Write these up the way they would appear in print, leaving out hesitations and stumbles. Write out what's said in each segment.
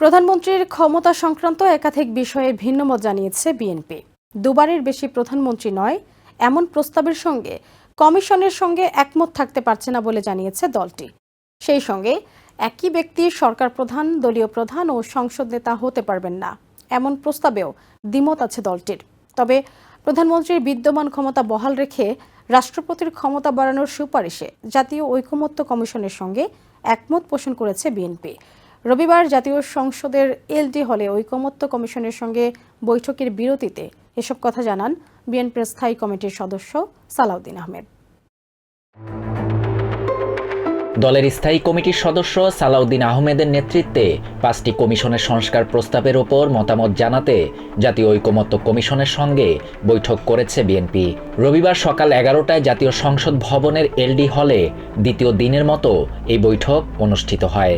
প্রধানমন্ত্রীর ক্ষমতা সংক্রান্ত একাধিক বিষয়ে ভিন্নমত জানিয়েছে বিএনপি। দুবারের বেশি প্রধানমন্ত্রী নয় এমন প্রস্তাবের সঙ্গে কমিশনের সঙ্গে একমত থাকতে পারছে না বলে জানিয়েছে দলটি। সেই সঙ্গে একই ব্যক্তি সরকার প্রধান, দলীয় প্রধান ও সংসদ নেতা হতে পারবেন না এমন প্রস্তাবেও দ্বিমত আছে দলটির। তবে প্রধানমন্ত্রীর বিদ্যমান ক্ষমতা বহাল রেখে রাষ্ট্রপতির ক্ষমতা বাড়ানোর সুপারিশে জাতীয় ঐকমত্য কমিশনের সঙ্গে একমত পোষণ করেছে বিএনপি। রবিবার জাতীয় সংসদের এলডি হলে ঐকমত্য কমিশনের সঙ্গে বৈঠকের বিরতিতে এসব কথা জানান বিএনপির স্থায়ী কমিটির সদস্য সালাউদ্দিন আহমেদ। দলের স্থায়ী কমিটির সদস্য সালাউদ্দিন আহমেদের নেতৃত্বে 5টি কমিশনের সংস্কার প্রস্তাবের ওপর মতামত জানাতে জাতীয় ঐকমত্য কমিশনের সঙ্গে বৈঠক করেছে বিএনপি। রবিবার সকাল 11টায় জাতীয় সংসদ ভবনের এলডি হলে দ্বিতীয় দিনের মতো এই বৈঠক অনুষ্ঠিত হয়।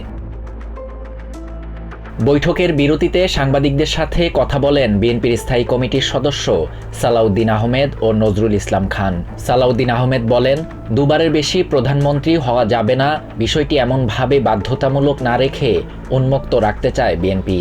বৈঠকের বিরতিতে সাংবাদিকদের সাথে কথা বলেন বিএনপির স্থায়ী কমিটির সদস্য সালাউদ্দিন আহমেদ ও নজরুল ইসলাম খান। সালাউদ্দিন আহমেদ বলেন, দুবারের বেশি প্রধানমন্ত্রী হওয়া যাবে না, বিষয়টি এমনভাবে বাধ্যতামূলক না রেখে উন্মুক্ত রাখতে চায় বিএনপি।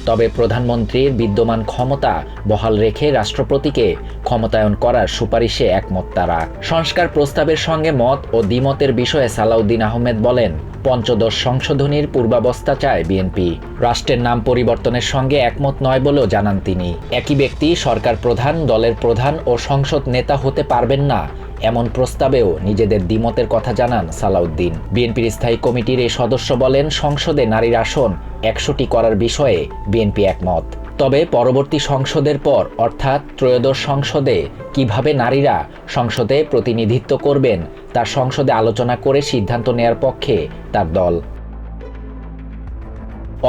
তবে প্রধানমন্ত্রীর বিদ্যমান ক্ষমতা বহাল রেখে রাষ্ট্রপতিকে ক্ষমতায়ন করার সুপারিশে একমত তারা। সংস্কার প্রস্তাবের সঙ্গে মত ও দ্বিমতের বিষয়ে সালাউদ্দিন আহমেদ বলেন, পঞ্চদশ সংশোধনীর পূর্বাবস্থা চায় বিএনপি। রাষ্ট্রের নাম পরিবর্তনের সঙ্গে একমত নয় বলেও জানান তিনি। একই ব্যক্তি সরকার প্রধান, দলের প্রধান ও সংসদ নেতা হতে পারবেন না এমন প্রস্তাবেও নিজেদের দ্বিমতের কথা জানান সালাউদ্দিন। বিএনপির স্থায়ী কমিটির এই সদস্য বলেন, সংসদে নারীর আসন 100টি করার বিষয়ে বিএনপি একমত। তবে পরবর্তী সংসদের পর অর্থাৎ ত্রয়োদশ সংসদে কিভাবে নারীরা সংসদে প্রতিনিধিত্ব করবেন তা সংসদে আলোচনা করে সিদ্ধান্ত নেয়ার পক্ষে তার দল।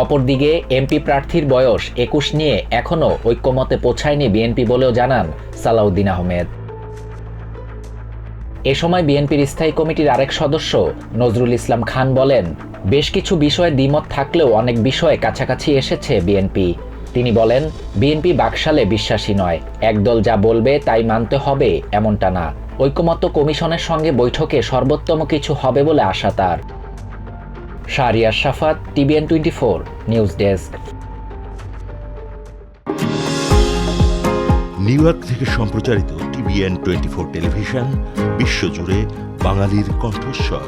অপরদিকে এমপি প্রার্থীর বয়স 21 নিয়ে এখনও ঐক্যমতে পৌঁছায়নি বিএনপি বলেও জানান সালাউদ্দিন আহমেদ। এ সময় বিএনপির স্থায়ী কমিটির আরেক সদস্য নজরুল ইসলাম খান বলেন, বেশ কিছু বিষয়ে দ্বিমত থাকলেও অনেক বিষয়ে কাছাকাছি এসেছে বিএনপি। তিনি বলেন, বিএনপি বাকশালে বিশ্বাসী নয়, একদল যা বলবে তাই মানতে হবে এমনটা না। ঐকমত্য কমিশনের সঙ্গে বৈঠকে সর্বোত্তম কিছু হবে বলে আশা তার। শাহরিয়ার শাফাত, TVN 24 news desk. New York থেকে সম্প্রচারিত TVN 24 টেলিভিশন বিশ্বজুড়ে বাঙালির কণ্ঠস্বর।